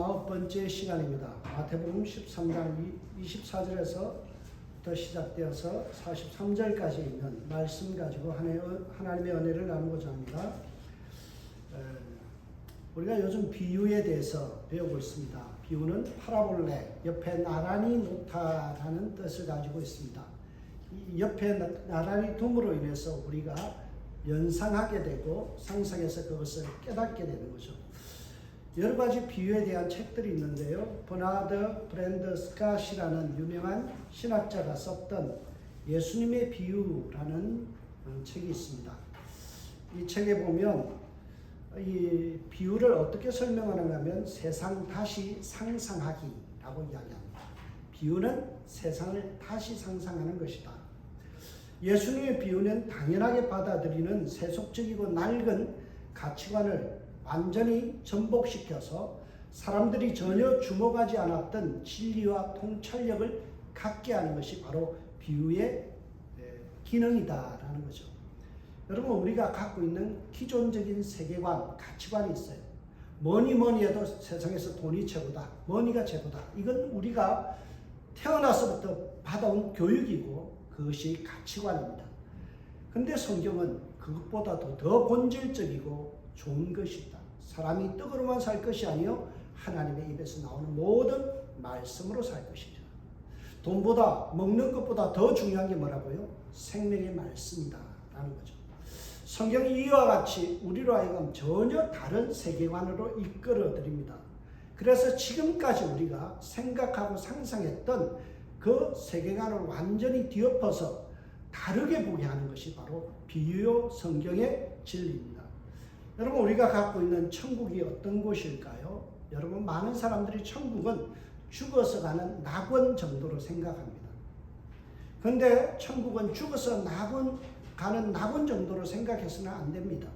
49번째 시간입니다. 마태복음 13장 24절에서부터 시작되어서 43절까지 있는 말씀 가지고 하나님의 은혜를 나누고자 합니다. 우리가 요즘 비유에 대해서 배우고 있습니다. 비유는 파라볼레, 옆에 나란히 놓다라는 뜻을 가지고 있습니다. 이 옆에 나란히 둠으로 인해서 우리가 연상하게 되고 상상해서 그것을 깨닫게 되는 거죠. 여러 가지 비유에 대한 책들이 있는데요. 버나드 브랜드 스캇이라는 유명한 신학자가 썼던 예수님의 비유라는 책이 있습니다. 이 책에 보면 이 비유를 어떻게 설명하는가 하면 세상 다시 상상하기라고 이야기합니다. 비유는 세상을 다시 상상하는 것이다. 예수님의 비유는 당연하게 받아들이는 세속적이고 낡은 가치관을 완전히 전복시켜서 사람들이 전혀 주목하지 않았던 진리와 통찰력을 갖게 하는 것이 바로 비유의 기능이다라는 거죠. 여러분, 우리가 갖고 있는 기존적인 세계관, 가치관이 있어요. 뭐니 해도 세상에서 돈이 최고다, 머니가 최고다. 이건 우리가 태어나서부터 받아온 교육이고 그것이 가치관입니다. 근데 성경은 그것보다도 더 본질적이고 좋은 것이다. 사람이 떡으로만 살 것이 아니요 하나님의 입에서 나오는 모든 말씀으로 살 것이다. 돈보다 먹는 것보다 더 중요한 게 뭐라고요? 생명의 말씀이다 라는 거죠. 성경이 이와 같이 우리로 하여금 전혀 다른 세계관으로 이끌어 드립니다. 그래서 지금까지 우리가 생각하고 상상했던 그 세계관을 완전히 뒤엎어서 다르게 보게 하는 것이 바로 비유요 성경의 진리입니다. 여러분, 우리가 갖고 있는 천국이 어떤 곳일까요? 여러분, 많은 사람들이 천국은 죽어서 가는 낙원 정도로 생각합니다. 그런데 천국은 죽어서 가는 낙원 정도로 생각해서는 안 됩니다.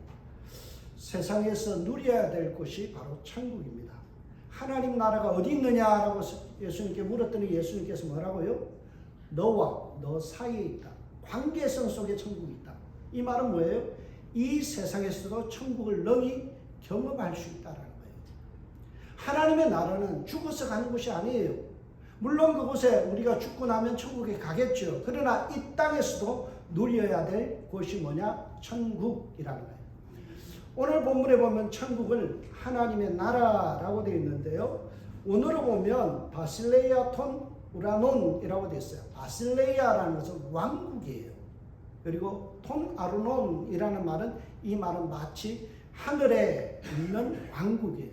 세상에서 누려야 될 곳이 바로 천국입니다. 하나님 나라가 어디 있느냐라고 예수님께 물었더니 예수님께서 뭐라고요? 너와 너 사이에 있다. 관계성 속에 천국이 있다. 이 말은 뭐예요? 이 세상에서도 천국을 능히 경험할 수 있다는 거예요. 하나님의 나라는 죽어서 가는 곳이 아니에요. 물론 그곳에 우리가 죽고 나면 천국에 가겠죠. 그러나 이 땅에서도 누려야 될 곳이 뭐냐? 천국이라는 거예요. 오늘 본문에 보면 천국을 하나님의 나라라고 되어 있는데요. 오늘로 보면 바실레이아 톤 우라논이라고 되어 있어요. 바실레이아라는 것은 왕국이에요. 그리고 톤 아르논이라는 말은, 이 말은 마치 하늘에 있는 왕국이에요.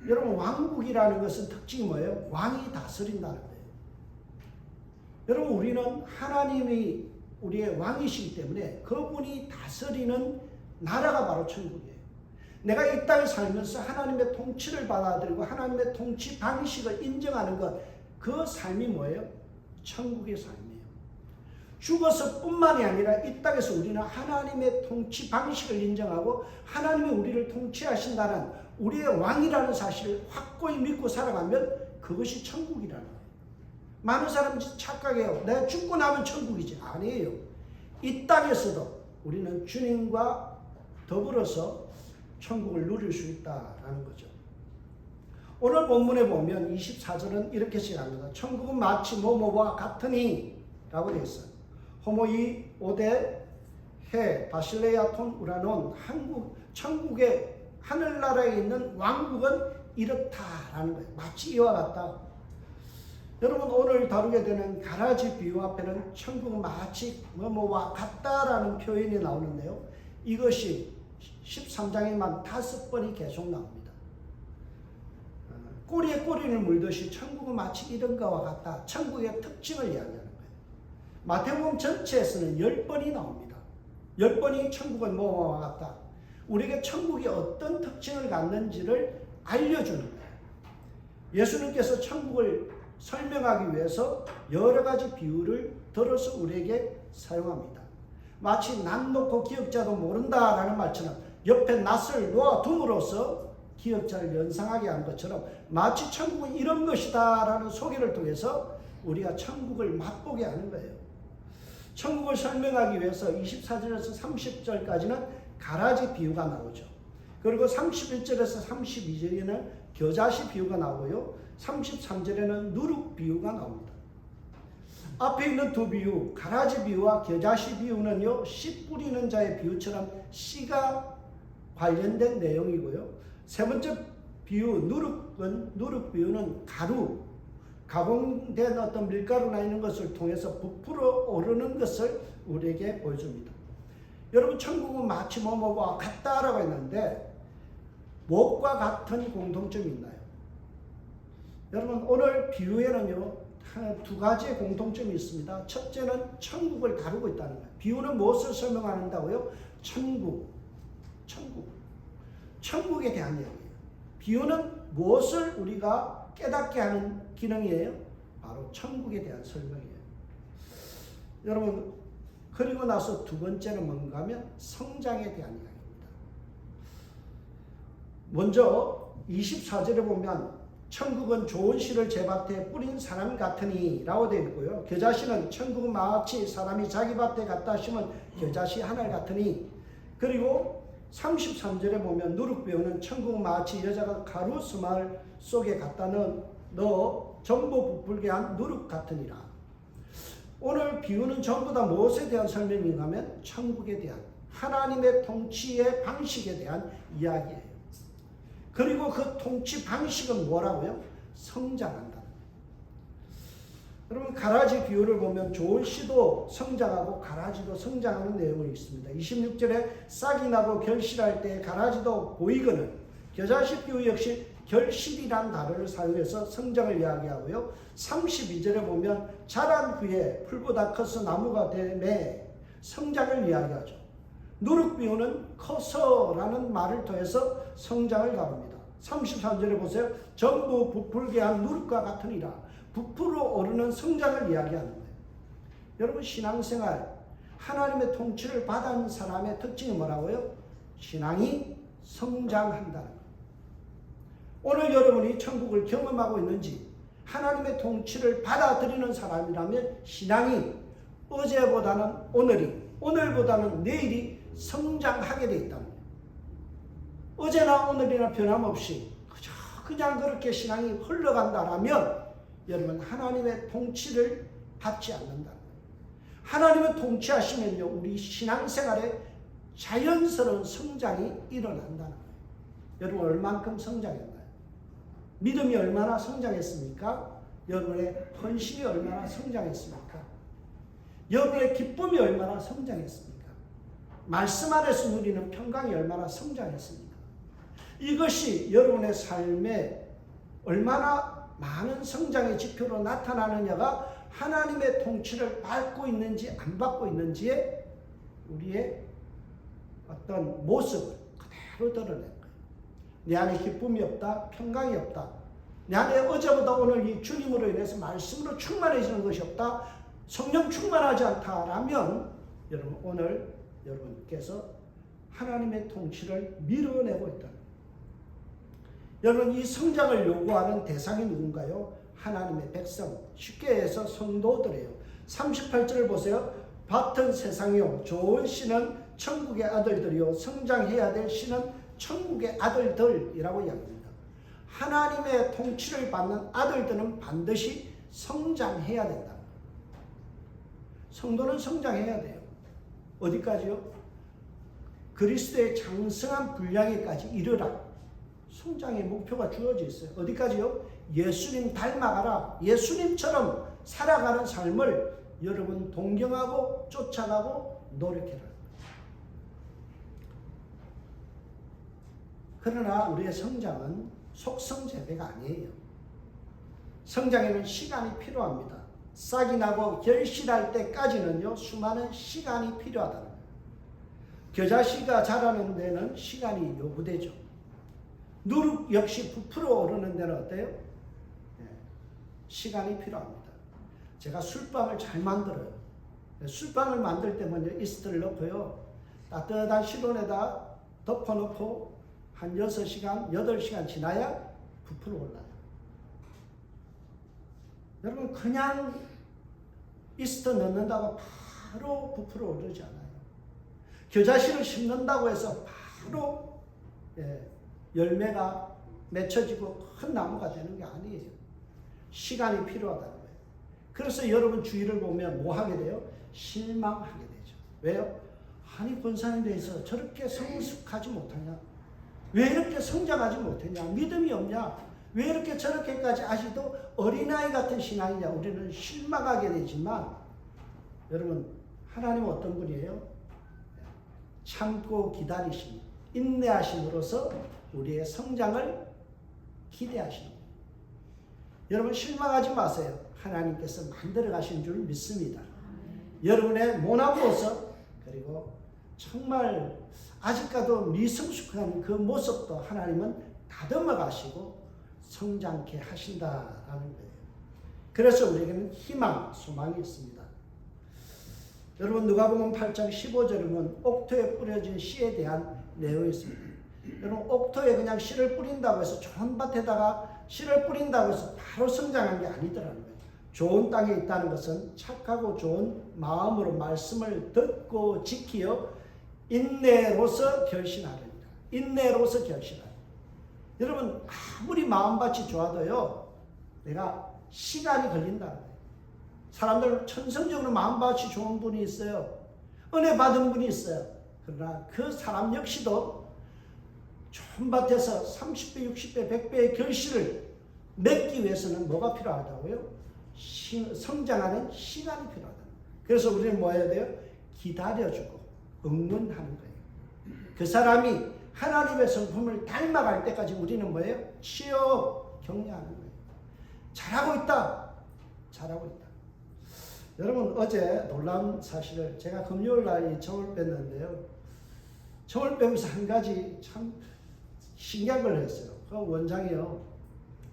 여러분, 왕국이라는 것은 특징이 뭐예요? 왕이 다스린다는 거예요. 여러분, 우리는 하나님이 우리의 왕이시기 때문에 그분이 다스리는 나라가 바로 천국이에요. 내가 이 땅에 살면서 하나님의 통치를 받아들이고 하나님의 통치 방식을 인정하는 것, 그 삶이 뭐예요? 천국의 삶이에요. 죽어서 뿐만이 아니라 이 땅에서 우리는 하나님의 통치 방식을 인정하고 하나님이 우리를 통치하신다는 우리의 왕이라는 사실을 확고히 믿고 살아가면 그것이 천국이라는 거예요. 많은 사람들이 착각해요. 내가 죽고 나면 천국이지. 아니에요. 이 땅에서도 우리는 주님과 더불어서 천국을 누릴 수 있다라는 거죠. 오늘 본문에 보면 24절은 이렇게 시작합니다. 천국은 마치 뭐뭐와 같으니 라고 되어 있어요. 호모이 오데 해 바실레아 톤 우라논, 천국의 하늘나라에 있는 왕국은 이렇다라는 거예요. 마치 이와 같다. 여러분, 오늘 다루게 되는 가라지 비유 앞에는 천국은 마치 뭐뭐와 같다라는 표현이 나오는데요. 이것이 13장에만 5번이 계속 나옵니다. 꼬리에 꼬리를 물듯이 천국은 마치 이런 것과 같다. 천국의 특징을 이야기하는 거예요. 마태복음 전체에서는 10번이 나옵니다. 10번이 천국은 뭐와 같다. 우리에게 천국이 어떤 특징을 갖는지를 알려주는 거예요. 예수님께서 천국을 설명하기 위해서 여러 가지 비유를 들어서 우리에게 사용합니다. 마치 낯 놓고 기억자도 모른다라는 말처럼 옆에 낯을 놓아둠으로써 기억자를 연상하게 하는 것처럼 마치 천국은 이런 것이다라는 소개를 통해서 우리가 천국을 맛보게 하는 거예요. 천국을 설명하기 위해서 24절에서 30절까지는 가라지 비유가 나오죠. 그리고 31절에서 32절에는 겨자씨 비유가 나오고요. 33절에는 누룩 비유가 나옵니다. 앞에 있는 두 비유, 가라지 비유와 겨자씨 비유는요, 씨 뿌리는 자의 비유처럼 씨가 관련된 내용이고요. 세 번째 비유, 누룩 비유는 가공된 어떤 밀가루나 이런 것을 통해서 부풀어 오르는 것을 우리에게 보여줍니다. 여러분, 천국은 마치 뭐뭐와 같다라고 했는데 무엇과 같은 공통점이 있나요? 여러분, 오늘 비유에는요, 두 가지의 공통점이 있습니다. 첫째는 천국을 다루고 있다는 거예요. 비유는 무엇을 설명한다고요? 천국에 대한 이야기예요. 비유는 무엇을 우리가 깨닫게 하는 기능이에요? 바로 천국에 대한 설명이에요. 여러분, 그리고 나서 두 번째는 뭔가 하면 성장에 대한 이야기입니다. 먼저 24절에 보면 천국은 좋은 씨를 제 밭에 뿌린 사람 같으니 라고 되어 있고요. 겨자씨는 천국은 마치 사람이 자기 밭에 갖다 심은 겨자씨 하나 같으니, 그리고 33절에 보면 누룩 비유는 천국은 마치 여자가 가루 스마일 속에 갖다 넣어 전부 부풀게 한 누룩 같으니라. 오늘 비유는 전부 다 무엇에 대한 설명인가 하면 천국에 대한, 하나님의 통치의 방식에 대한 이야기예요. 그리고 그 통치 방식은 뭐라고요? 성장한다. 여러분, 가라지 비유를 보면 좋은 씨도 성장하고 가라지도 성장하는 내용이 있습니다. 26절에 싹이 나고 결실할 때 가라지도 보이거늘, 겨자씨 비유 역시 결실이란 단어를 사용해서 성장을 이야기하고요. 32절에 보면 자란 후에 풀보다 커서 나무가 되매 성장을 이야기하죠. 누룩 비유는 커서라는 말을 통해서 성장을 가릅니다. 33절에 보세요. 전부 부풀게 한 누룩과 같으니라. 부풀어 오르는 성장을 이야기하는 거예요. 여러분, 신앙생활, 하나님의 통치를 받은 사람의 특징이 뭐라고요? 신앙이 성장한다는 거예요. 오늘 여러분이 천국을 경험하고 있는지, 하나님의 통치를 받아들이는 사람이라면 신앙이 어제보다는 오늘보다는 내일이 성장하게 되어 있다는 거예요. 어제나 오늘이나 변함없이 그냥 그렇게 신앙이 흘러간다라면 여러분, 하나님의 통치를 받지 않는다는 거예요. 하나님의 통치하시면요, 우리 신앙생활에 자연스러운 성장이 일어난다는 거예요. 여러분, 얼만큼 성장했나요? 믿음이 얼마나 성장했습니까? 여러분의 헌신이 얼마나 성장했습니까? 여러분의 기쁨이 얼마나 성장했습니까? 말씀 안에서 누리는 평강이 얼마나 성장했습니까? 이것이 여러분의 삶에 얼마나 많은 성장의 지표로 나타나느냐가 하나님의 통치를 받고 있는지 안 받고 있는지에 우리의 어떤 모습을 그대로 드러내는 거예요. 내 안에 기쁨이 없다, 평강이 없다, 내 안에 어제보다 오늘 이 주님으로 인해서 말씀으로 충만해지는 것이 없다, 성령 충만하지 않다라면 여러분, 오늘 여러분께서 하나님의 통치를 밀어내고 있다. 여러분, 이 성장을 요구하는 대상이 누군가요? 하나님의 백성, 쉽게 해서 성도들이에요. 38절을 보세요. 밭은 세상이요, 좋은 씨는 천국의 아들들이요, 성장해야 될 씨는 천국의 아들들이라고 이야기합니다. 하나님의 통치를 받는 아들들은 반드시 성장해야 된다. 성도는 성장해야 돼요. 어디까지요? 그리스도의 장성한 분량에까지 이르라. 성장의 목표가 주어져 있어요. 어디까지요? 예수님 닮아가라. 예수님처럼 살아가는 삶을 여러분 동경하고 쫓아가고 노력해라. 그러나 우리의 성장은 속성재배가 아니에요. 성장에는 시간이 필요합니다. 싹이 나고 결실할 때까지는요, 수많은 시간이 필요하다는 거예요. 겨자씨가 자라는 데는 시간이 요구되죠. 누룩 역시 부풀어 오르는 데는 어때요? 시간이 필요합니다. 제가 술빵을 잘 만들어요. 술빵을 만들 때 먼저 이스트를 넣고요, 따뜻한 실온에다 덮어놓고 한 6시간, 8시간 지나야 부풀어 올라요. 여러분, 그냥 이스트 넣는다고 바로 부풀어 오르지 않아요. 겨자씨를 심는다고 해서 바로 열매가 맺혀지고 큰 나무가 되는 게 아니에요. 시간이 필요하다는 거예요. 그래서 여러분 주위를 보면 뭐 하게 돼요? 실망하게 되죠. 왜요? 아니 권사님에 대해서 저렇게 성숙하지 못하냐? 왜 이렇게 성장하지 못했냐? 믿음이 없냐? 왜 이렇게 저렇게까지 아직도 어린아이 같은 신앙이냐? 우리는 실망하게 되지만 여러분 하나님은 어떤 분이에요? 참고 기다리심, 인내하심으로써 우리의 성장을 기대하시는 거예요. 여러분 실망하지 마세요. 하나님께서 만들어 가신 줄 믿습니다. 여러분의 모난 모습 그리고 정말 아직까지도 미성숙한 그 모습도 하나님은 다듬어 가시고 성장케 하신다라는 거예요. 그래서 우리에게는 희망, 소망이 있습니다. 여러분 누가복음 8장 15절에 보면 옥토에 뿌려진 씨에 대한 내용이 있습니다. 여러분 옥토에 그냥 씨를 뿌린다고 해서 좋은 밭에다가 씨를 뿌린다고 해서 바로 성장한 게 아니더라는 거예요. 좋은 땅에 있다는 것은 착하고 좋은 마음으로 말씀을 듣고 지키어 인내로서 결신하렵니다. 인내로서 결신하라. 여러분 아무리 마음밭이 좋아도요, 내가 시간이 걸린다는 거예요. 사람들 천성적으로 마음밭이 좋은 분이 있어요. 은혜 받은 분이 있어요. 그러나 그 사람 역시도 좋은 밭에서 30배, 60배, 100배의 결실을 맺기 위해서는 뭐가 필요하다고요? 성장하는 시간이 필요하다. 그래서 우리는 뭐 해야 돼요? 기다려주고 응원하는 거예요. 그 사람이 하나님의 성품을 닮아갈 때까지 우리는 뭐예요? 치어 격려하는 거예요. 잘하고 있다. 잘하고 있다. 여러분 어제 놀라운 사실을 제가 금요일 날 점을 뺐는데요. 점을 빼면서 한 가지 참 신기한 걸 했어요. 그 원장이요,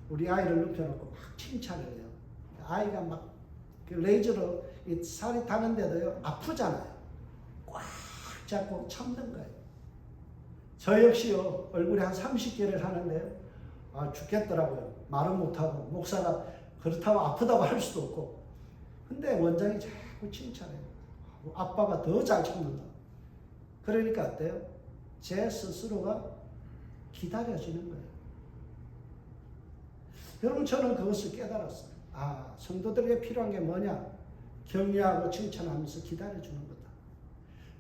우리 아이를 눕혀놓고 막 칭찬을 해요. 아이가 막 그 레이저로 이 살이 타는데도요 아프잖아요. 꽉 잡고 참는 거예요. 저 역시요 얼굴에 한 30개를 하는데요, 아 죽겠더라고요. 말은 못하고 목사가 그렇다고 아프다고 할 수도 없고. 근데 원장이 자꾸 칭찬해요. 아빠가 더 잘 참는다. 그러니까 어때요? 제 스스로가 기다려지는 거예요. 여러분 저는 그것을 깨달았어요. 아, 성도들에게 필요한 게 뭐냐? 격려하고 칭찬하면서 기다려주는 거다.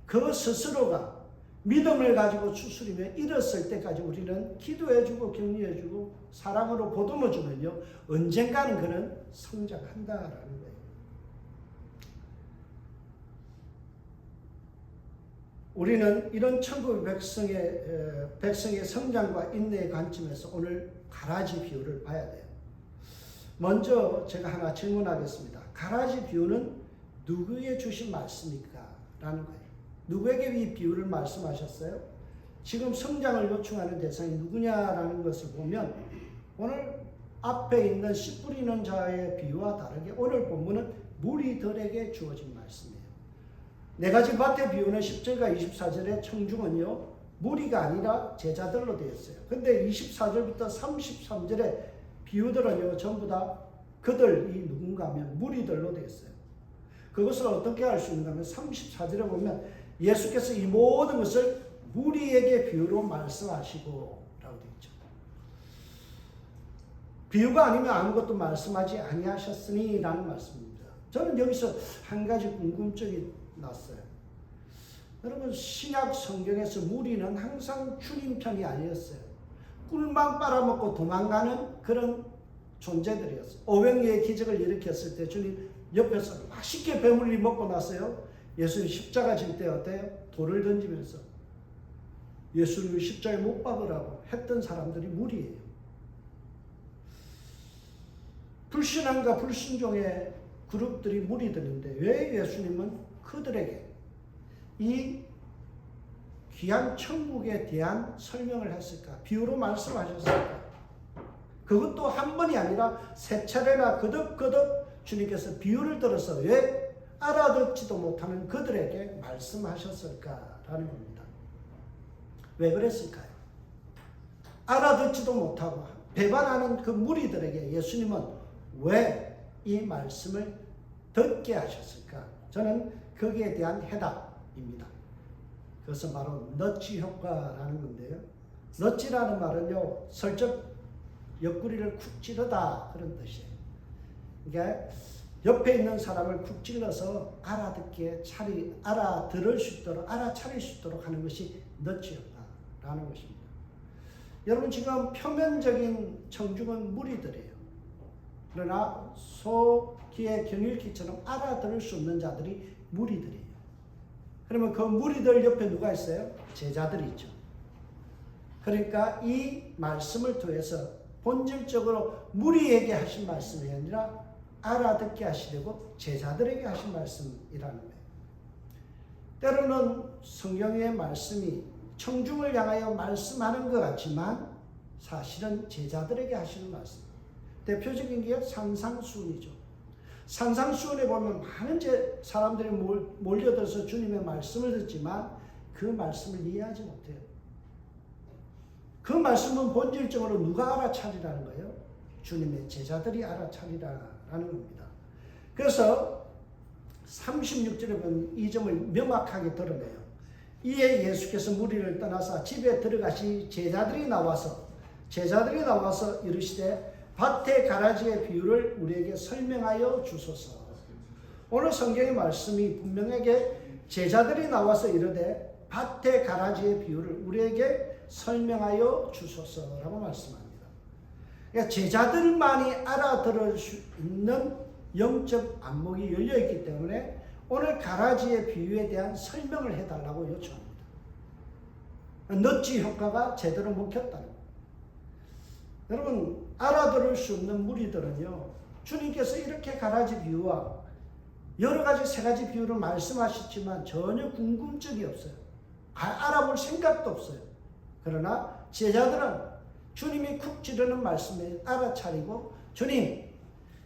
그 스스로가 믿음을 가지고 추스리며 일었을 때까지 우리는 기도해주고 격려해주고 사랑으로 보듬어주면요, 언젠가는 그는 성장한다라는 거예요. 우리는 이런 천국의 백성의 성장과 인내의 관점에서 오늘 가라지 비유를 봐야 돼요. 먼저 제가 하나 질문하겠습니다. 가라지 비유는 누구에게 주신 말씀입니까? 라는 거예요. 누구에게 이 비유를 말씀하셨어요? 지금 성장을 요청하는 대상이 누구냐라는 것을 보면 오늘 앞에 있는 씨 뿌리는 자의 비유와 다르게 오늘 본문은 무리들에게 주어진 말씀이에요. 네 가지 밭의 비유는 10절과 24절의 청중은요, 무리가 아니라 제자들로 되어 있어요. 근데 24절부터 33절의 비유들은요, 전부 다 그들이 누군가 하면 무리들로 되어 있어요. 그것을 어떻게 알 수 있는가 하면 34절에 보면 예수께서 이 모든 것을 무리에게 비유로 말씀하시고 라고 되어 있죠. 비유가 아니면 아무것도 말씀하지 아니하셨으니 라는 말씀입니다. 저는 여기서 한 가지 궁금증이 났어요. 여러분 신약 성경에서 무리는 항상 주님 편이 아니었어요. 꿀만 빨아먹고 도망가는 그런 존재들이었어요. 오병이의 기적을 일으켰을 때 주님 옆에서 맛있게 배물리 먹고 나서요, 예수님 십자가 질 때 어때요? 돌을 던지면서 예수님을 십자가에 못 박으라고 했던 사람들이 무리예요. 불신앙과 불순종의 그룹들이 무리들인데 왜 예수님은 그들에게 이 귀한 천국에 대한 설명을 했을까? 비유로 말씀하셨을까? 그것도 한 번이 아니라 세 차례나 거듭거듭 주님께서 비유를 들어서 왜 알아듣지도 못하는 그들에게 말씀하셨을까라는 겁니다. 왜 그랬을까요? 알아듣지도 못하고 배반하는 그 무리들에게 예수님은 왜 이 말씀을 듣게 하셨을까? 저는 거기에 대한 해답입니다. 그것은 바로 너치 효과라는 건데요. 너치라는 말은요, 슬쩍 옆구리를 쿡 찌르다 그런 뜻이에요. 그러니까 옆에 있는 사람을 쿡 찔러서 알아들을 수 있도록, 알아차릴 수 있도록 하는 것이 넛지었다라는 것입니다. 여러분, 지금 표면적인 청중은 무리들이에요. 그러나 소기의 경일기처럼 알아들을 수 없는 자들이 무리들이에요. 그러면 그 무리들 옆에 누가 있어요? 제자들이 있죠. 그러니까 이 말씀을 통해서 본질적으로 무리에게 하신 말씀이 아니라 알아듣게 하시려고 제자들에게 하신 말씀이라는 거예요. 때로는 성경의 말씀이 청중을 향하여 말씀하는 것 같지만 사실은 제자들에게 하시는 말씀. 대표적인 게 산상수훈이죠. 산상수훈에 보면 많은 사람들이 몰려들어서 주님의 말씀을 듣지만 그 말씀을 이해하지 못해요. 그 말씀은 본질적으로 누가 알아차리라는 거예요? 주님의 제자들이 알아차리라는 겁니다. 그래서 36절에 보면 이 점을 명확하게 드러내요. 이에 예수께서 무리를 떠나서 집에 들어가시 제자들이 나와서 이르시되 밭의 가라지의 비유를 우리에게 설명하여 주소서. 오늘 성경의 말씀이 분명하게 제자들이 나와서 이르되 밭의 가라지의 비유를 우리에게 설명하여 주소서라고 말씀합니다. 그러니까 제자들만이 알아들을 수 있는 영적 안목이 열려있기 때문에 오늘 가라지의 비유에 대한 설명을 해달라고 요청합니다. 넛지 효과가 제대로 먹혔다는 거예요. 여러분, 알아들을 수 없는 무리들은요, 주님께서 이렇게 가라지 비유와 여러 가지 세 가지 비유를 말씀하셨지만 전혀 궁금증이 없어요. 알아볼 생각도 없어요. 그러나 제자들은 주님이 쿡 찌르는 말씀에 알아차리고 주님,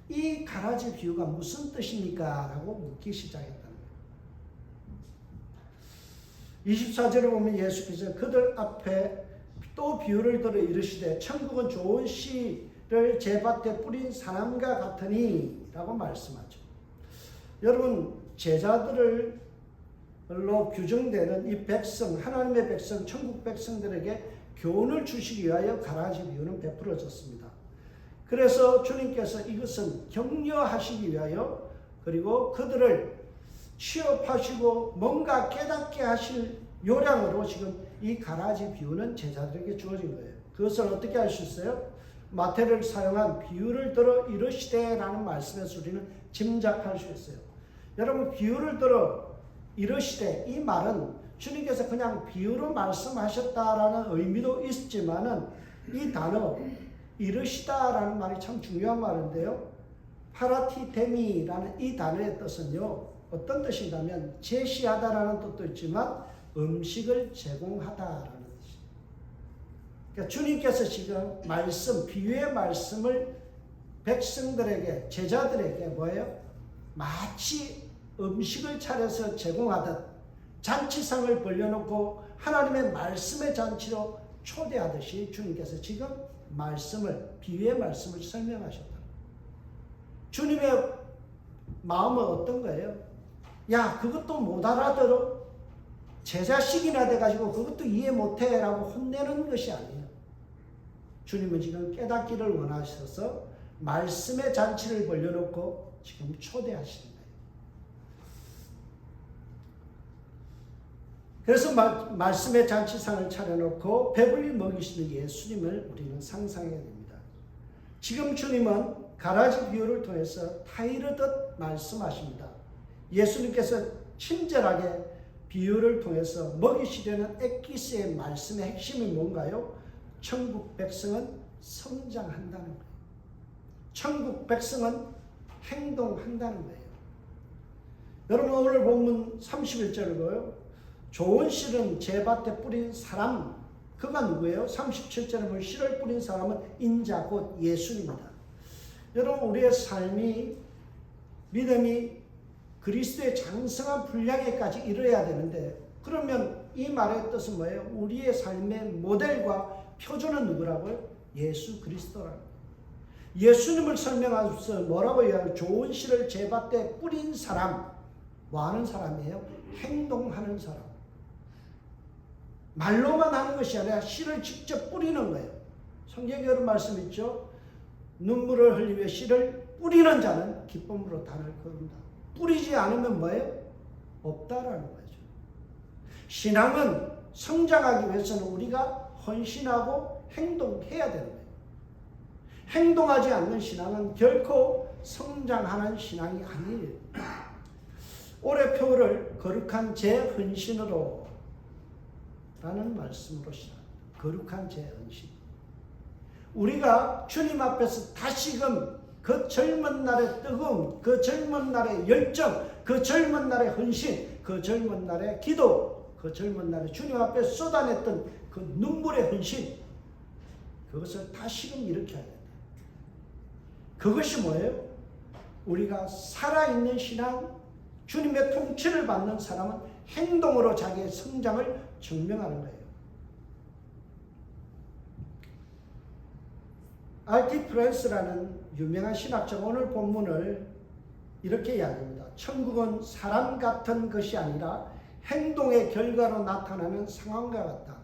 이 가라지 비유가 무슨 뜻입니까? 라고 묻기 시작했다는 거예요. 24절에 보면 예수께서 그들 앞에 또 비유를 들어 이르시되 천국은 좋은 씨를 제 밭에 뿌린 사람과 같으니 라고 말씀하죠. 여러분, 제자들로 규정되는 이 백성, 하나님의 백성, 천국 백성들에게 교훈을 주시기 위하여 가라지 비유는 베풀어졌습니다. 그래서 주님께서 이것은 격려하시기 위하여 그리고 그들을 취업하시고 뭔가 깨닫게 하실 요량으로 지금 이 가라지 비유는 제자들에게 주어진 거예요. 그것을 어떻게 할 수 있어요? 마태를 사용한 비유를 들어 이르시되 라는 말씀에서 우리는 짐작할 수 있어요. 여러분, 비유를 들어 이르시되, 이 말은 주님께서 그냥 비유로 말씀하셨다라는 의미도 있지만은 이 단어 이르시다라는 말이 참 중요한 말인데요. 파라티데미라는 이 단어의 뜻은요, 어떤 뜻이냐면 제시하다라는 뜻도 있지만 음식을 제공하다라는 뜻입니다. 그러니까 주님께서 지금 비유의 말씀을 백성들에게, 제자들에게 뭐예요? 마치 음식을 차려서 제공하듯 잔치상을 벌려놓고 하나님의 말씀의 잔치로 초대하듯이 주님께서 지금 비유의 말씀을 설명하셨다. 주님의 마음은 어떤 거예요? 야, 그것도 못 알아들어? 제자식이나 돼가지고 그것도 이해 못해 라고 혼내는 것이 아니에요. 주님은 지금 깨닫기를 원하셔서 말씀의 잔치를 벌려놓고 지금 초대하시는 거예요. 그래서 말씀의 잔치상을 차려놓고 배불리 먹이시는 예수님을 우리는 상상해야 됩니다. 지금 주님은 가라지 비유를 통해서 타이르듯 말씀하십니다. 예수님께서 친절하게 비유를 통해서 먹이시려는 엑기스의 말씀의 핵심이 뭔가요? 천국 백성은 성장한다는 거예요. 천국 백성은 행동한다는 거예요. 여러분, 오늘 본문 31절을 보요. 좋은 씨는 제 밭에 뿌린 사람, 그가 누구예요? 37절에 보면 씨를 뿌린 사람은 인자 곧 예수입니다. 여러분, 우리의 삶이, 믿음이 그리스도의 장성한 분량에까지 이르러야 되는데, 그러면 이 말의 뜻은 뭐예요? 우리의 삶의 모델과 표준은 누구라고요? 예수 그리스도라는 거예요. 예수님을 설명하면서 뭐라고 해요? 좋은 씨를 제 밭에 뿌린 사람. 뭐 하는 사람이에요? 행동하는 사람. 말로만 하는 것이 아니라 씨를 직접 뿌리는 거예요. 성경에 그런 말씀 있죠? 눈물을 흘리며 씨를 뿌리는 자는 기쁨으로 단을 거둔다. 뿌리지 않으면 뭐예요? 없다라는 거죠. 신앙은 성장하기 위해서는 우리가 헌신하고 행동해야 되는 거예요. 행동하지 않는 신앙은 결코 성장하는 신앙이 아니에요. 올해 표를 거룩한 제 헌신으로 라는 말씀으로 시작합니다. 거룩한 제 헌신. 우리가 주님 앞에서 다시금 그 젊은 날의 뜨거움, 그 젊은 날의 열정, 그 젊은 날의 헌신, 그 젊은 날의 기도, 그 젊은 날에 주님 앞에 쏟아냈던 그 눈물의 헌신, 그것을 다시금 일으켜야 된다. 그것이 뭐예요? 우리가 살아있는 신앙, 주님의 통치를 받는 사람은 행동으로 자기의 성장을 증명하는 거예요. R.T. 프랜스라는 유명한 신학자가 오늘 본문을 이렇게 이야기합니다. 천국은 사람 같은 것이 아니라 행동의 결과로 나타나는 상황과 같다.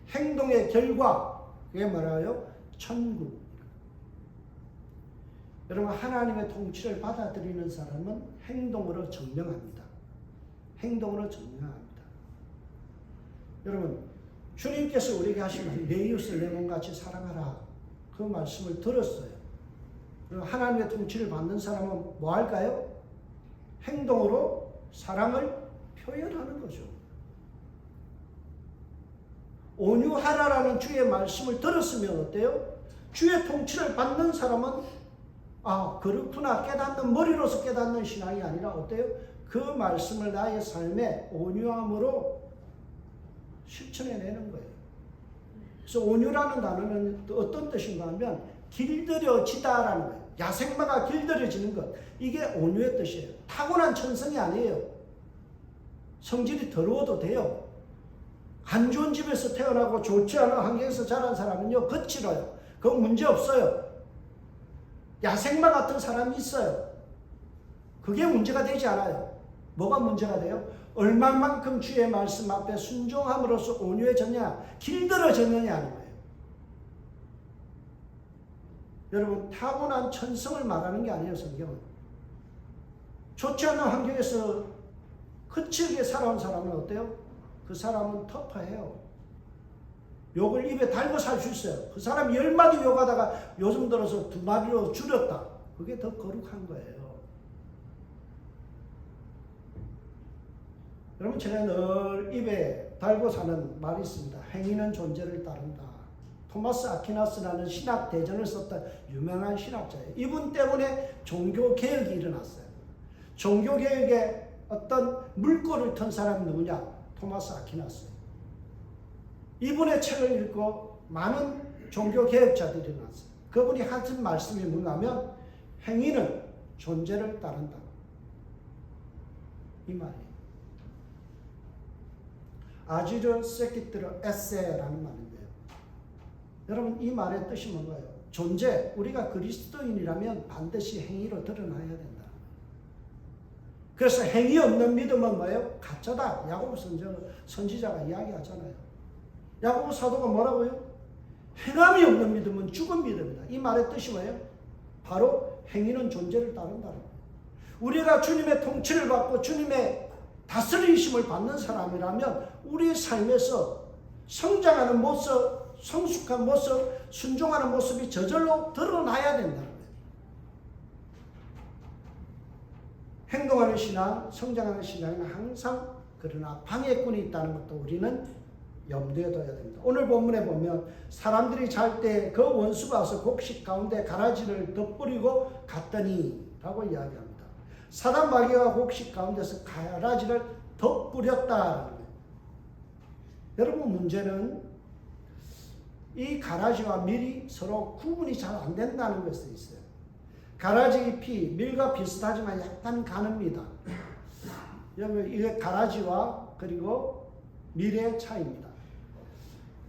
행동의 결과, 그게 뭐라고요? 천국. 여러분, 하나님의 통치를 받아들이는 사람은 행동으로 증명합니다. 행동으로 증명합니다. 여러분, 주님께서 우리에게 하시는 내 이웃을 내 몸같이 사랑하라, 그 말씀을 들었어요. 그리고 하나님의 통치를 받는 사람은 뭐 할까요? 행동으로 사랑을 표현하는 거죠. 온유하라라는 주의 말씀을 들었으면 어때요? 주의 통치를 받는 사람은 그렇구나 깨닫는, 머리로서 깨닫는 신앙이 아니라 어때요? 그 말씀을 나의 삶에 온유함으로 실천해내는 거예요. 그래서 온유라는 단어는 어떤 뜻인가 하면 길들여지다라는 거예요. 야생마가 길들여지는 것, 이게 온유의 뜻이에요. 타고난 천성이 아니에요. 성질이 더러워도 돼요. 안 좋은 집에서 태어나고 좋지 않은 환경에서 자란 사람은요, 거칠어요. 그건 문제 없어요. 야생마 같은 사람이 있어요. 그게 문제가 되지 않아요. 뭐가 문제가 돼요? 얼마만큼 주의 말씀 앞에 순종함으로써 온유해졌냐, 길들어졌느냐 하는 거예요. 여러분, 타고난 천성을 말하는 게 아니에요, 성경은. 좋지 않은 환경에서 거칠게 살아온 사람은 어때요? 그 사람은 터프해요. 욕을 입에 달고 살 수 있어요. 그 사람이 10마디 욕하다가 요즘 들어서 2마디로 줄였다. 그게 더 거룩한 거예요. 여러분, 제가 늘 입에 달고 사는 말이 있습니다. 행위는 존재를 따른다. 토마스 아퀴나스라는 신학 대전을 썼던 유명한 신학자예요. 이분 때문에 종교개혁이 일어났어요. 종교개혁에 어떤 물꼬를 턴 사람이 누구냐? 토마스 아퀴나스. 이분의 책을 읽고 많은 종교개혁자들이 일어났어요. 그분이 하신 말씀이 뭔가 하면 행위는 존재를 따른다. 이 말이에요. 아지르 세키트르 에세라는 말인데요. 여러분, 이 말의 뜻이 뭔가요? 존재, 우리가 그리스도인이라면 반드시 행위로 드러나야 된다. 그래서 행위 없는 믿음은 뭐예요? 가짜다. 야고보 선지자가 이야기하잖아요. 야고보 사도가 뭐라고요? 행함이 없는 믿음은 죽은 믿음이다. 이 말의 뜻이 뭐예요? 바로 행위는 존재를 따른다는 거예요. 우리가 주님의 통치를 받고 주님의 다스리심을 받는 사람이라면 우리의 삶에서 성장하는 모습, 성숙한 모습, 순종하는 모습이 저절로 드러나야 된다는 거예요. 행동하는 신앙, 성장하는 신앙은 항상 그러나 방해꾼이 있다는 것도 우리는 염두에 둬야 됩니다. 오늘 본문에 보면 사람들이 잘 때 그 원수가 와서 곡식 가운데 가라지를 덧뿌리고 갔더니 라고 이야기합니다. 사단 마귀가 곡식 가운데서 가라지를 덧뿌렸다라는 거예요. 여러분, 문제는 이 가라지와 밀이 서로 구분이 잘 안 된다는 것에 있어요. 가라지 잎이 밀과 비슷하지만 약간 가늡니다. 이게 가라지와 그리고 밀의 차이입니다.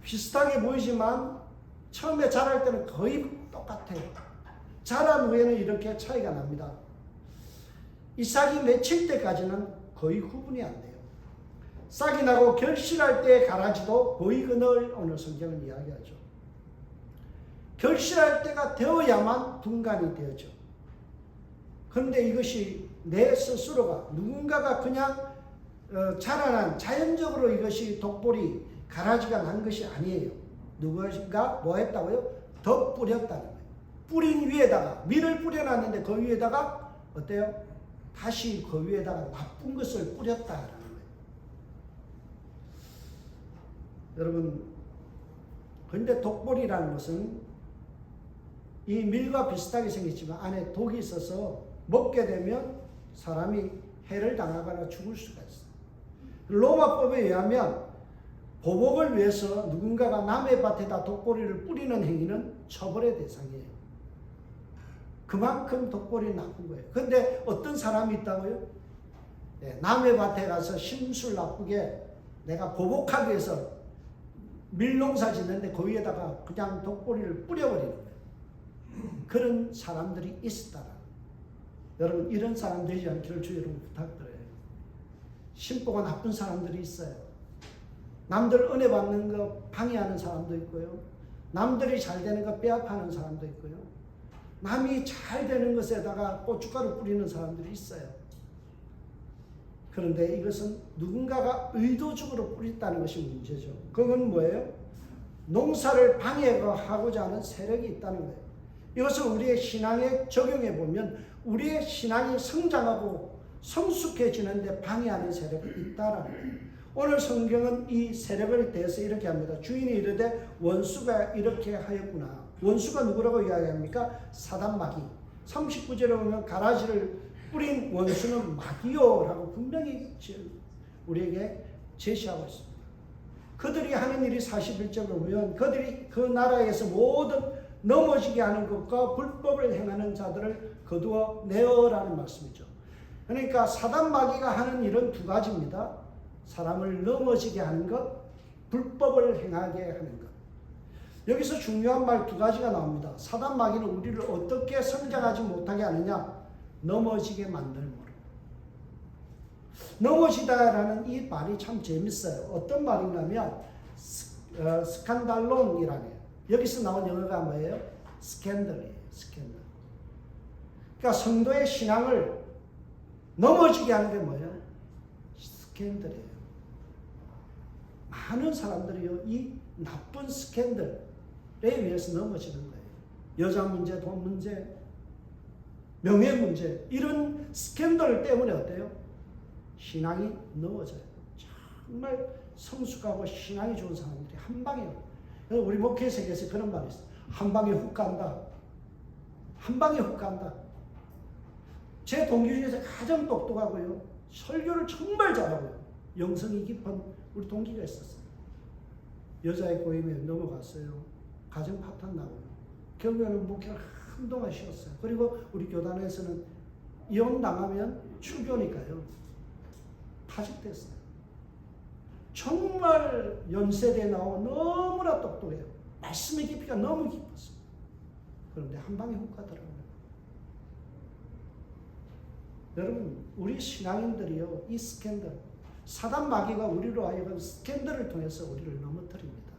비슷하게 보이지만 처음에 자랄 때는 거의 똑같아요. 자란 후에는 이렇게 차이가 납니다. 이 싹이 맺힐 때까지는 거의 구분이 안 돼요. 싹이 나고 결실할 때의 가라지도 보이거늘 오늘 성경은 이야기하죠. 결실할 때가 되어야만 분간이 되어져. 그런데 이것이 내 스스로가 누군가가 그냥 자라난 자연적으로 이것이 독보리 가라지가 난 것이 아니에요. 누군가 뭐 했다고요? 더 뿌렸다는 거예요. 뿌린 위에다가 밀을 뿌려놨는데 그 위에다가 어때요? 다시 그 위에다가 나쁜 것을 뿌렸다라는 거예요. 여러분, 근데 독보리라는 것은 이 밀과 비슷하게 생겼지만 안에 독이 있어서 먹게 되면 사람이 해를 당하거나 죽을 수가 있어요. 로마법에 의하면 보복을 위해서 누군가가 남의 밭에다 독보리를 뿌리는 행위는 처벌의 대상이에요. 그만큼 독보리는 나쁜 거예요. 그런데 어떤 사람이 있다고요? 남의 밭에 가서 심술 나쁘게 내가 보복하기 위해서 밀농사 짓는데 그 위에다가 그냥 독보리를 뿌려버리는 거예요. 그런 사람들이 있었다라. 여러분, 이런 사람 되지 않기를 주 여러분 부탁드려요. 심보가 나쁜 사람들이 있어요. 남들 은혜 받는 거 방해하는 사람도 있고요. 남들이 잘 되는 거 빼앗아는 사람도 있고요. 남이 잘 되는 것에다가 고춧가루 뿌리는 사람들이 있어요. 그런데 이것은 누군가가 의도적으로 뿌렸다는 것이 문제죠. 그건 뭐예요? 농사를 방해하고자 하는 세력이 있다는 거예요. 이것을 우리의 신앙에 적용해 보면 우리의 신앙이 성장하고 성숙해지는데 방해하는 세력이 있다라는 거예요. 오늘 성경은 이 세력에 대해서 이렇게 합니다. 주인이 이르되 원수가 이렇게 하였구나. 원수가 누구라고 이야기합니까? 사단 마귀. 39절에 보면 가라지를 뿌린 원수는 마귀요라고 분명히 우리에게 제시하고 있습니다. 그들이 하는 일이 41절에 보면 그들이 그 나라에서 모든 넘어지게 하는 것과 불법을 행하는 자들을 거두어 내어라는 말씀이죠. 그러니까 사단 마귀가 하는 일은 두 가지입니다. 사람을 넘어지게 하는 것, 불법을 행하게 하는 것. 여기서 중요한 말 두 가지가 나옵니다. 사단 마귀는 우리를 어떻게 성장하지 못하게 하느냐? 넘어지게 만들므로. 넘어지다라는 이 말이 참 재밌어요. 어떤 말이냐면 스칸달론이라네요. 여기서 나온 영어가 뭐예요? 스캔들이에요. 스캔들. 그러니까 성도의 신앙을 넘어지게 하는 게 뭐예요? 스캔들이에요. 많은 사람들이요, 이 나쁜 스캔들에 의해서 넘어지는 거예요. 여자 문제, 돈 문제, 명예 문제, 이런 스캔들 때문에 어때요? 신앙이 넘어져요. 정말 성숙하고 신앙이 좋은 사람들이 한 방에, 우리 목회 세계에서 그런 말이 있어요. 한 방에 훅 간다. 한 방에 훅 간다. 제 동기 중에서 가장 똑똑하고요, 설교를 정말 잘하고요, 영성이 깊은 우리 동기가 있었어요. 여자의 꼬임에 넘어갔어요. 가정 파탄 나고요. 결국에는 목회를 한동안 쉬었어요. 그리고 우리 교단에서는 이혼당하면 출교니까요, 파직됐어요. 정말 연세대에 나오고 너무나 똑똑해요. 말씀의 깊이가 너무 깊었어요. 그런데 한 방에 훅 가더라고요. 여러분, 우리 신앙인들이요, 이 스캔들, 사단 마귀가 우리로 하여금 스캔들을 통해서 우리를 넘어뜨립니다.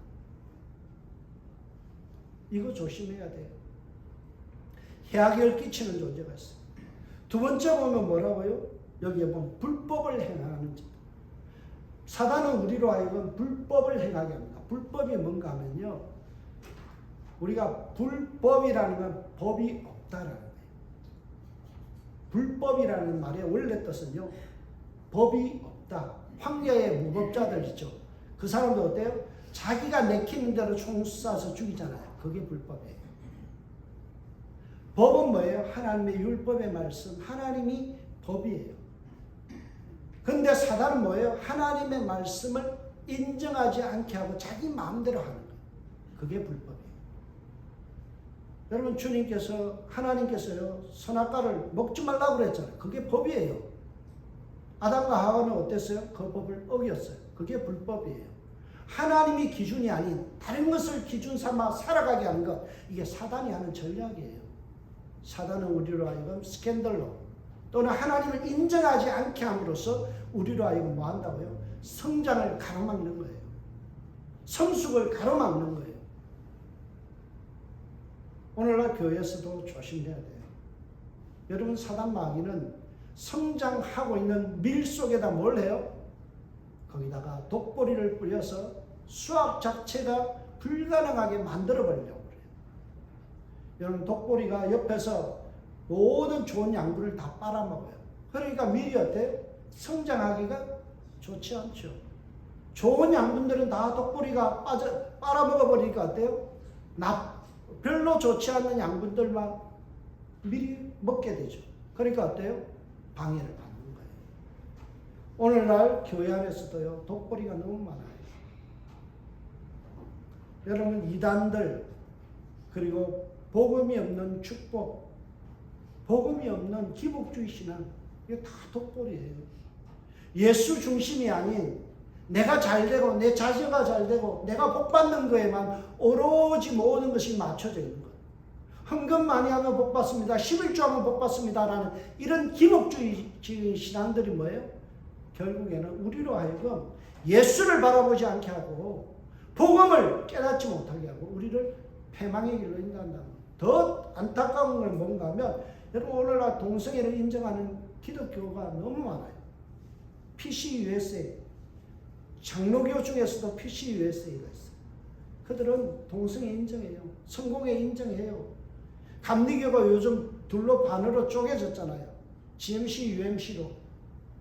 이거 조심해야 돼요. 해악을 끼치는 존재가 있어요. 두 번째 보면 뭐라고요? 여기에 보면 불법을 행하는 자. 사단은 우리로 하여금 불법을 행하게 합니다. 불법이 뭔가 하면요, 우리가 불법이라는 건 법이 없다라는 거예요. 불법이라는 말의 원래 뜻은요, 법이 없다. 황야의 무법자들 있죠. 그 사람도 어때요? 자기가 내키는 대로 총 쏴서 죽이잖아요. 그게 불법이에요. 법은 뭐예요? 하나님의 율법의 말씀, 하나님이 법이에요. 근데 사단은 뭐예요? 하나님의 말씀을 인정하지 않게 하고 자기 마음대로 하는 거예요. 그게 불법이에요. 여러분, 주님께서, 하나님께서요, 선악과를 먹지 말라고 그랬잖아요. 그게 법이에요. 아담과 하와는 어땠어요? 그 법을 어겼어요. 그게 불법이에요. 하나님이 기준이 아닌 다른 것을 기준 삼아 살아가게 하는 것, 이게 사단이 하는 전략이에요. 사단은 우리로 하여금 스캔들로, 또는 하나님을 인정하지 않게 함으로써 우리로 하여금 뭐 한다고요? 성장을 가로막는 거예요. 성숙을 가로막는 거예요. 오늘날 교회에서도 조심해야 돼요. 여러분, 사단 마귀는 성장하고 있는 밀 속에다 뭘 해요? 거기다가 독보리를 뿌려서 수확 자체가 불가능하게 만들어 버리려고 그래요. 여러분, 독보리가 옆에서 모든 좋은 양분을 다 빨아먹어요. 그러니까 밀이 어때요? 성장하기가 좋지 않죠. 좋은 양분들은 다 독보리가 빨아먹어 버리니까 어때요? 별로 좋지 않는 양분들만 밀이 먹게 되죠. 그러니까 어때요? 방해를 받는 거예요. 오늘날 교회 안에서도요, 독보리가 너무 많아요. 여러분, 이단들, 그리고 복음이 없는 축복, 복음이 없는 기복주의 신앙, 이게 다 독보리예요. 예수 중심이 아닌 내가 잘되고 내 자녀가 잘되고 내가 복받는 거에만 오로지 모든 것이 맞춰져 있는 거예요. 헌금 많이 하면 복받습니다. 11조 하면 복받습니다라는 이런 기복주의 신앙들이 뭐예요? 결국에는 우리로 하여금 예수를 바라보지 않게 하고 복음을 깨닫지 못하게 하고 우리를 패망의 길로 인도한다. 더 안타까운 건 뭔가 하면 여러분, 오늘날 동성애를 인정하는 기독교가 너무 많아요. PCUSA, 장로교 중에서도 PCUSA가 있어요. 그들은 동성애 인정해요. 성공회 인정해요. 감리교가 요즘 둘로 반으로 쪼개졌잖아요. GMC, UMC로.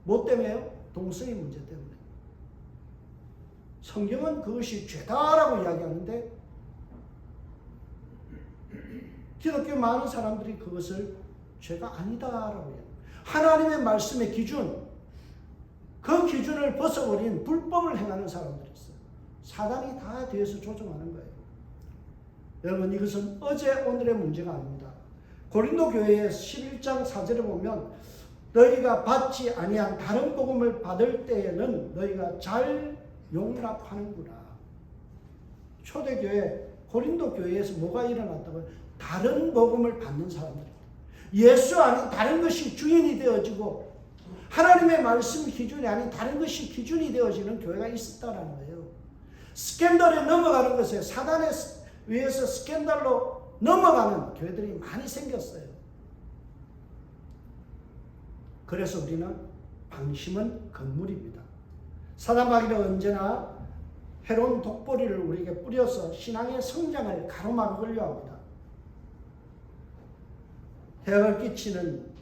뭐 때문에요? 동성애 문제 때문에. 성경은 그것이 죄다라고 이야기하는데 기독교 많은 사람들이 그것을 죄가 아니다라고 해요. 하나님의 말씀의 기준, 그 기준을 벗어버린 불법을 행하는 사람들이 있어요. 사단이 다 뒤에서 조종하는 거예요. 여러분, 이것은 어제 오늘의 문제가 아닙니다. 고린도 교회의 11장 4절에 보면 너희가 받지 아니한 다른 복음을 받을 때에는 너희가 잘 용납하는구나. 초대교회 고린도 교회에서 뭐가 일어났다고요? 다른 복음을 받는 사람들, 예수 아닌 다른 것이 주인이 되어지고 하나님의 말씀 기준이 아닌 다른 것이 기준이 되어지는 교회가 있었다는 거예요. 스캔들에 넘어가는 것에 사단에 의해서 스캔들로 넘어가는 교회들이 많이 생겼어요. 그래서 우리는 방심은 건물입니다. 사단 마귀는 언제나 해로운 독보리를 우리에게 뿌려서 신앙의 성장을 가로막으려 합니다. 해악을 끼치는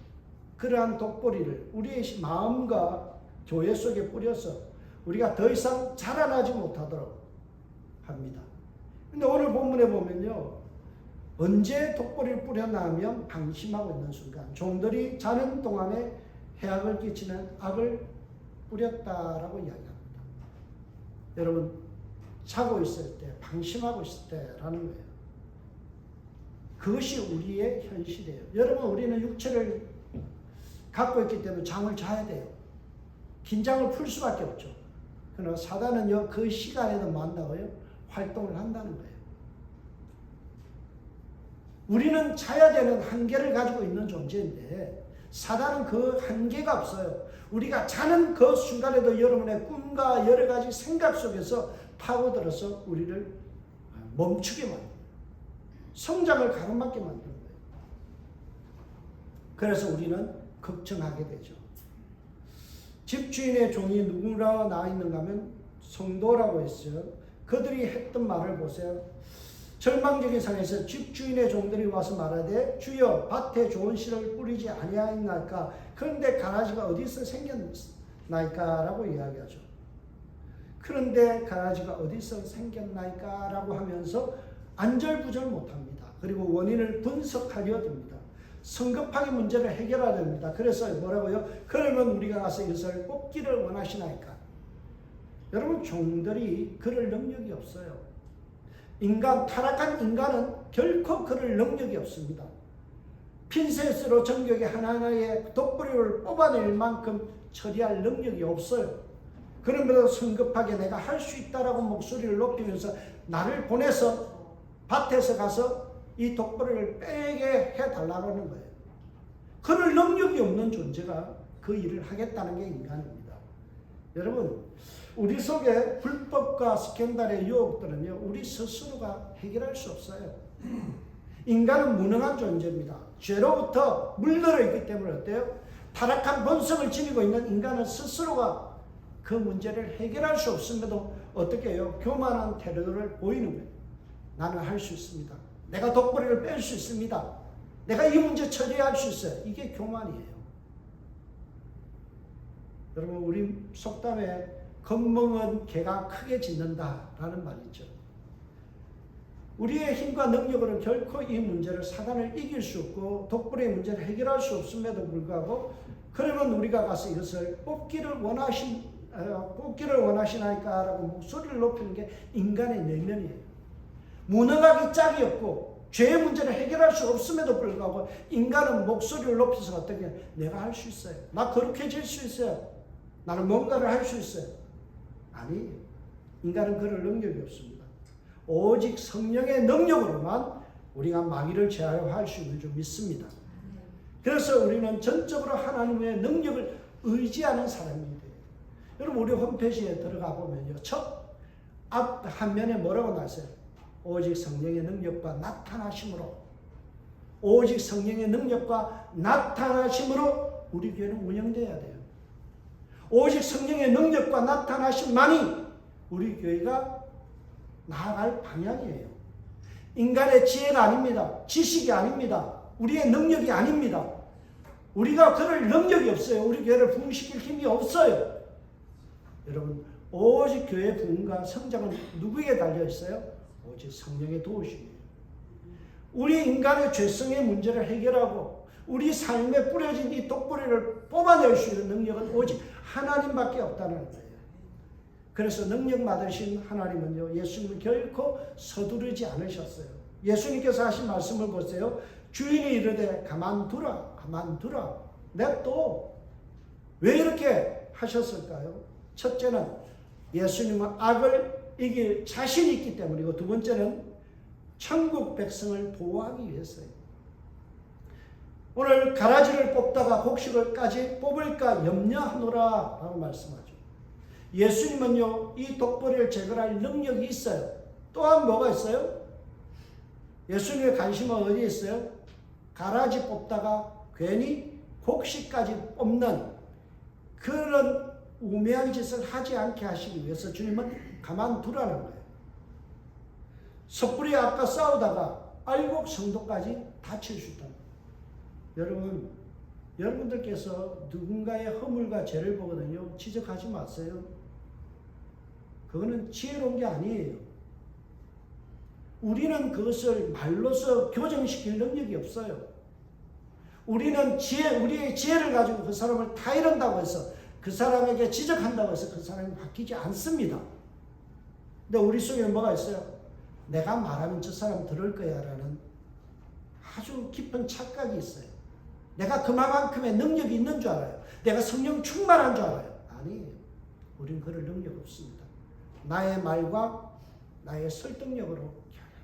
그러한 독보리를 우리의 마음과 교회 속에 뿌려서 우리가 더 이상 자라나지 못하도록 합니다. 근데 오늘 본문에 보면요, 언제 독보리를 뿌렸나 하면 방심하고 있는 순간, 종들이 자는 동안에 해악을 끼치는 악을 뿌렸다라고 이야기합니다. 여러분, 자고 있을 때, 방심하고 있을 때라는 거예요. 그것이 우리의 현실이에요. 여러분, 우리는 육체를 갖고 있기 때문에 잠을 자야 돼요. 긴장을 풀 수밖에 없죠. 그러나 사단은요, 그 시간에도 만나고요, 활동을 한다는 거예요. 우리는 자야 되는 한계를 가지고 있는 존재인데 사단은 그 한계가 없어요. 우리가 자는 그 순간에도 여러분의 꿈과 여러 가지 생각 속에서 파고들어서 우리를 멈추게 만듭니다. 성장을 가로막게 만드는 거예요. 그래서 우리는 걱정하게 되죠. 집주인의 종이 누구라 나와 있는가 하면 성도라고 했어요. 그들이 했던 말을 보세요. 절망적인 상에서 집주인의 종들이 와서 말하되 주여 밭에 좋은 씨를 뿌리지 아니하였나이까. 그런데 가라지가 어디서 생겼나이까 라고 이야기하죠. 그런데 가라지가 어디서 생겼나이까 라고 하면서 안절부절 못합니다. 그리고 원인을 분석하려 듭니다. 성급하게 문제를 해결해야 됩니다. 그래서 뭐라고요? 그러면 우리가 가서 이것을 뽑기를 원하시나이까. 여러분, 종들이 그럴 능력이 없어요. 타락한 인간은 결코 그럴 능력이 없습니다. 핀셋으로 전격의 하나하나의 독보리를 뽑아낼 만큼 처리할 능력이 없어요. 그러면서 성급하게 내가 할 수 있다라고 목소리를 높이면서 나를 보내서 밭에서 가서 이 독보리를 빼게 해달라는 거예요. 그럴 능력이 없는 존재가 그 일을 하겠다는 게 인간입니다. 여러분, 우리 속에 불법과 스캔들의 유혹들은요, 우리 스스로가 해결할 수 없어요. 인간은 무능한 존재입니다. 죄로부터 물들어 있기 때문에 어때요? 타락한 본성을 지니고 있는 인간은 스스로가 그 문제를 해결할 수 없음에도 어떻게 해요? 교만한 태도를 보이는 거예요. 나는 할 수 있습니다. 내가 독보리를 뺄 수 있습니다. 내가 이 문제 처리할 수 있어요. 이게 교만이에요. 여러분, 우리 속담에 겁먹은 개가 크게 짖는다라는 말이 있죠. 우리의 힘과 능력으로는 결코 이 문제를 사단을 이길 수 없고 독불의 문제를 해결할 수 없음에도 불구하고, 그러면 우리가 가서 이것을 뽑기를 원하시나이까라고 목소리를 높이는 게 인간의 내면이에요. 무능하기 짝이 없고 죄의 문제를 해결할 수 없음에도 불구하고 인간은 목소리를 높여서 어떻게 내가 할 수 있어요. 나 거룩해질 수 있어요. 나는 뭔가를 할 수 있어요. 아니, 인간은 그럴 능력이 없습니다. 오직 성령의 능력으로만 우리가 마귀를 제어할 수 있는 줄 믿습니다. 그래서 우리는 전적으로 하나님의 능력을 의지하는 사람입니다. 여러분, 우리 홈페이지에 들어가 보면요, 첫 앞 한면에 뭐라고 나왔어요? 오직 성령의 능력과 나타나심으로, 오직 성령의 능력과 나타나심으로 우리 교회는 운영돼야 돼요. 오직 성령의 능력과 나타나심만이 우리 교회가 나아갈 방향이에요. 인간의 지혜가 아닙니다. 지식이 아닙니다. 우리의 능력이 아닙니다. 우리가 그럴 능력이 없어요. 우리 교회를 부흥시킬 힘이 없어요. 여러분, 오직 교회의 부흥과 성장은 누구에게 달려있어요? 오직 성령의 도우심이에요. 우리 인간의 죄성의 문제를 해결하고 우리 삶에 뿌려진 이 독보리를 뽑아낼 수 있는 능력은 오직 하나님밖에 없다는 거예요. 그래서 능력 받으신 하나님은요, 예수님을 결코 서두르지 않으셨어요. 예수님께서 하신 말씀을 보세요. 주인이 이르되 가만두라, 가만두라, 냅둬. 왜 이렇게 하셨을까요? 첫째는 예수님은 악을 이길 자신이 있기 때문이고, 두 번째는 천국 백성을 보호하기 위해서요. 오늘 가라지를 뽑다가 곡식을까지 뽑을까 염려하노라 라고 말씀하죠. 예수님은요, 이 독보리를 제거할 능력이 있어요. 또한 뭐가 있어요? 예수님의 관심은 어디에 있어요? 가라지 뽑다가 괜히 곡식까지 뽑는 그런 우매한 짓을 하지 않게 하시기 위해서 주님은 가만두라는 거예요. 섣불리 아까 싸우다가 알곡 성도까지 다칠 수 있다는 거예요. 여러분, 여러분들께서 누군가의 허물과 죄를 보거든요, 지적하지 마세요. 그거는 지혜로운 게 아니에요. 우리는 그것을 말로서 교정시킬 능력이 없어요. 우리는 우리의 지혜를 가지고 그 사람을 타이른다고 해서, 그 사람에게 지적한다고 해서 그 사람이 바뀌지 않습니다. 근데 우리 속에 뭐가 있어요? 내가 말하면 저 사람 들을 거야 라는 아주 깊은 착각이 있어요. 내가 그만큼의 능력이 있는 줄 알아요. 내가 성령 충만한 줄 알아요. 아니에요. 우린 그럴 능력 없습니다. 나의 말과 나의 설득력으로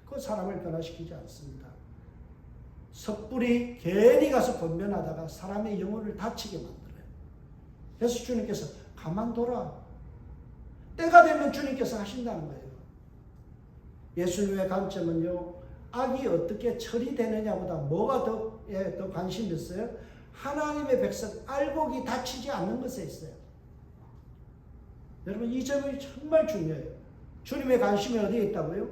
결코 사람을 변화시키지 않습니다. 섣불리 괜히 가서 권면하다가 사람의 영혼을 다치게 만들어요. 그래서 주님께서 가만둬라. 때가 되면 주님께서 하신다는 거예요. 예수님의 관점은요, 악이 어떻게 처리되느냐보다 뭐가 더 관심이 있어요? 하나님의 백성 알곡이 다치지 않는 것에 있어요. 여러분, 이 점이 정말 중요해요. 주님의 관심이 어디에 있다고요?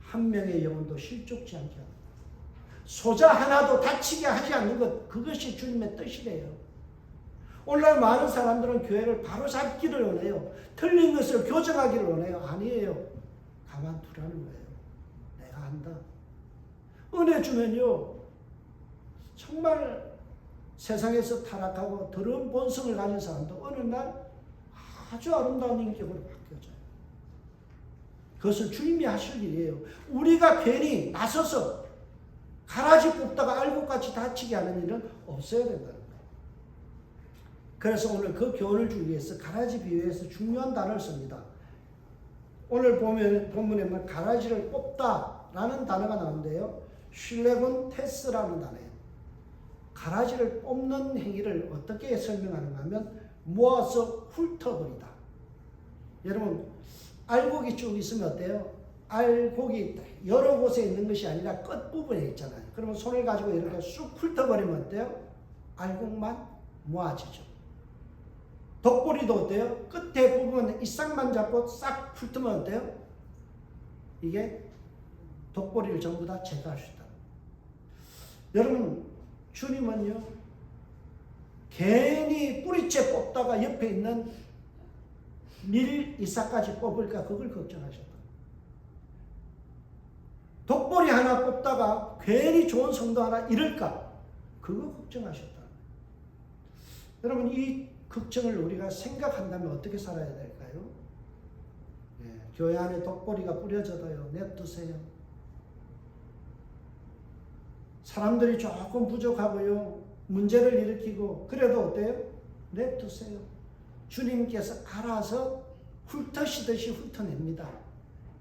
한 명의 영혼도 실족지 않게 하는 것. 소자 하나도 다치게 하지 않는 것, 그것이 주님의 뜻이래요. 오늘날 많은 사람들은 교회를 바로잡기를 원해요. 틀린 것을 교정하기를 원해요. 아니에요. 가만두라는 거예요. 내가 한다. 은혜 주면요, 정말 세상에서 타락하고 더러운 본성을 가진 사람도 어느 날 아주 아름다운 인격으로 바뀌어져요. 그것을 주님이 하실 일이에요. 우리가 괜히 나서서 가라지 뽑다가 알곡같이 다치게 하는 일은 없어야 된다는 거예요. 그래서 오늘 그 교훈을 주기 위해서 가라지 비유에서 중요한 단어를 씁니다. 오늘 본문에 보면 가라지를 뽑다라는 단어가 나오는데요, 슐레곤 테스라는 단어예요. 가라지를 뽑는 행위를 어떻게 설명하는가 하면 모아서 훑어버리다. 여러분, 알곡이 쭉 있으면 어때요? 알곡이 여러 곳에 있는 것이 아니라 끝부분에 있잖아요. 그러면 손을 가지고 이렇게 쑥 훑어버리면 어때요? 알곡만 모아지죠. 독보리도 어때요? 끝에 부분 이싹만 잡고 싹 훑으면 어때요? 이게 독보리를 전부 다 제거할 수 있다. 여러분, 주님은요, 괜히 뿌리째 뽑다가 옆에 있는 밀 이삭까지 뽑을까 그걸 걱정하셨다. 독보리 하나 뽑다가 괜히 좋은 성도 하나 잃을까 그거 걱정하셨다. 여러분, 이 걱정을 우리가 생각한다면 어떻게 살아야 될까요? 교회 안에 독보리가 뿌려져도요, 냅두세요. 사람들이 조금 부족하고요, 문제를 일으키고 그래도 어때요? 냅두세요. 주님께서 알아서 훑으시듯이 훑어냅니다.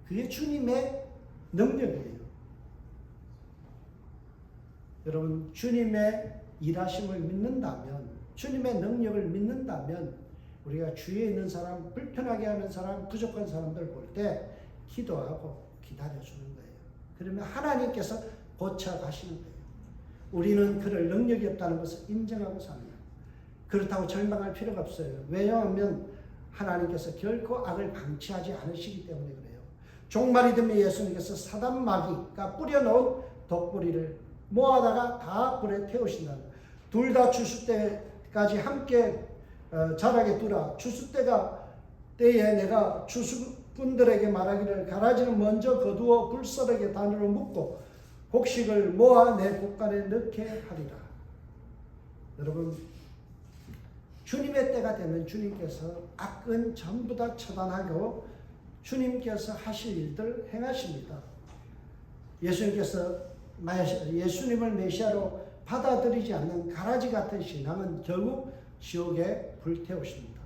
그게 주님의 능력이에요. 여러분, 주님의 일하심을 믿는다면, 주님의 능력을 믿는다면 우리가 주위에 있는 사람, 불편하게 하는 사람, 부족한 사람들 볼 때 기도하고 기다려주는 거예요. 그러면 하나님께서 고쳐가시는 거예요. 우리는 그럴 능력이 없다는 것을 인정하고 사는 거예요. 그렇다고 절망할 필요가 없어요. 왜냐하면 하나님께서 결코 악을 방치하지 않으시기 때문에 그래요. 종말이 되면 예수님께서 사단 마귀가 뿌려놓은 독보리를 모아다가 다 불에 태우신다는 거예요. 둘 다 추수 때까지 함께 자라게 두라. 추수 때에 내가 추수꾼들에게 말하기를 가라지는 먼저 거두어 불서르게 단으로 묶고 곡식을 모아 내 곳간에 넣게 하리라. 여러분, 주님의 때가 되면 주님께서 악은 전부 다 처단하고 주님께서 하실 일들 행하십니다. 예수님을 메시아로 받아들이지 않는 가라지 같은 신앙은 결국 지옥에 불태우십니다.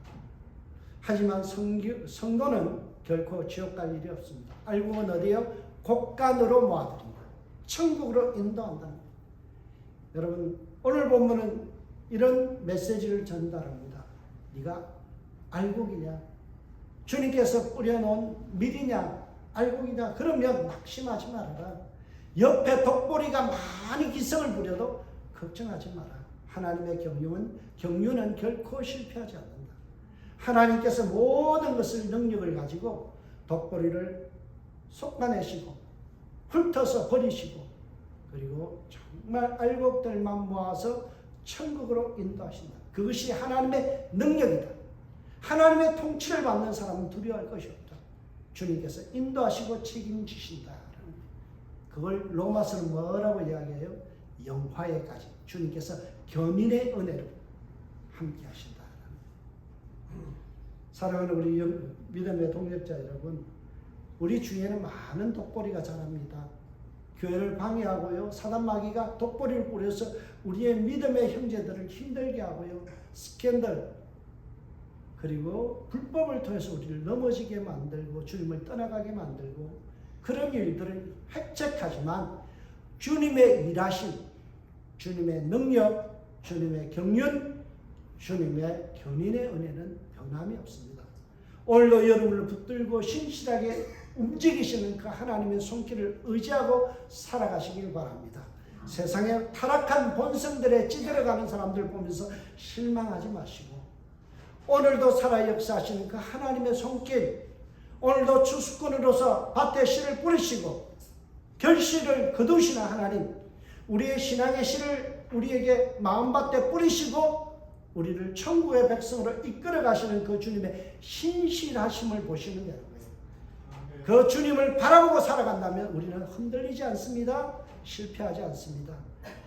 하지만 성도는 결코 지옥 갈 일이 없습니다. 알고는 어디요? 곳간으로 모아드립니다. 천국으로 인도한다. 여러분, 오늘 본문은 이런 메시지를 전달합니다. 네가 알곡이냐? 주님께서 뿌려놓은 밀이냐? 알곡이냐? 그러면 낙심하지 말아라. 옆에 독보리가 많이 기성을 부려도 걱정하지 마라. 하나님의 경륜은 결코 실패하지 않는다. 하나님께서 모든 것을 능력을 가지고 독보리를 솎아내시고 훑어서 버리시고 그리고 정말 알곡들만 모아서 천국으로 인도하신다. 그것이 하나님의 능력이다. 하나님의 통치를 받는 사람은 두려워할 것이 없다. 주님께서 인도하시고 책임지신다. 그걸 로마서는 뭐라고 이야기해요? 영화에까지 주님께서 견인의 은혜로 함께 하신다. 사랑하는 우리 믿음의 동역자 여러분, 우리 주위에는 많은 독보리가 자랍니다. 교회를 방해하고요, 사단 마귀가 독보리를 뿌려서 우리의 믿음의 형제들을 힘들게 하고요, 스캔들 그리고 불법을 통해서 우리를 넘어지게 만들고 주님을 떠나가게 만들고 그런 일들을 획책하지만 주님의 일하심, 주님의 능력, 주님의 경륜, 주님의 견인의 은혜는 변함이 없습니다. 오늘도 여러분을 붙들고 신실하게 움직이시는 그 하나님의 손길을 의지하고 살아가시길 바랍니다. 세상에 타락한 본성들에 찌들어가는 사람들 보면서 실망하지 마시고 오늘도 살아 역사하시는 그 하나님의 손길, 오늘도 추수꾼으로서 밭에 씨를 뿌리시고 결실을 거두시는 하나님, 우리의 신앙의 씨를 우리에게 마음밭에 뿌리시고 우리를 천국의 백성으로 이끌어 가시는 그 주님의 신실하심을 보시는 거예요. 그 주님을 바라보고 살아간다면 우리는 흔들리지 않습니다. 실패하지 않습니다.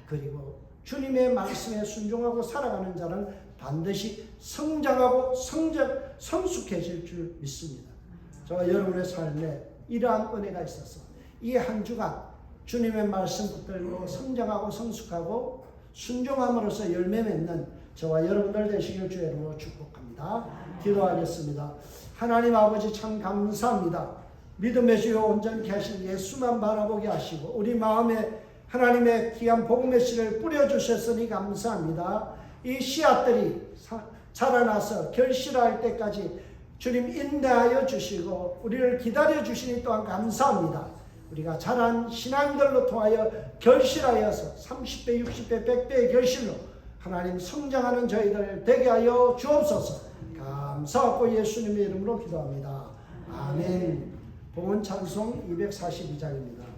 그리고 주님의 말씀에 순종하고 살아가는 자는 반드시 성장하고 성숙해질 줄 믿습니다. 저와 여러분의 삶에 이러한 은혜가 있어서 이 한 주간 주님의 말씀 붙들고 성장하고 성숙하고 순종함으로써 열매 맺는 저와 여러분들 되시길 주의 이름으로 축복합니다. 기도하겠습니다. 하나님 아버지 참 감사합니다. 믿음의 주요 온전케 하신 예수만 바라보게 하시고 우리 마음에 하나님의 귀한 복음의 씨를 뿌려주셨으니 감사합니다. 이 씨앗들이 자라나서 결실할 때까지 주님 인내하여 주시고 우리를 기다려 주시니 또한 감사합니다. 우리가 자란 신앙들로 통하여 결실하여서 30배, 60배, 100배의 결실로 하나님 성장하는 저희들 되게 하여 주옵소서. 감사하고 예수님의 이름으로 기도합니다. 아멘. 봉헌 찬송 242장입니다.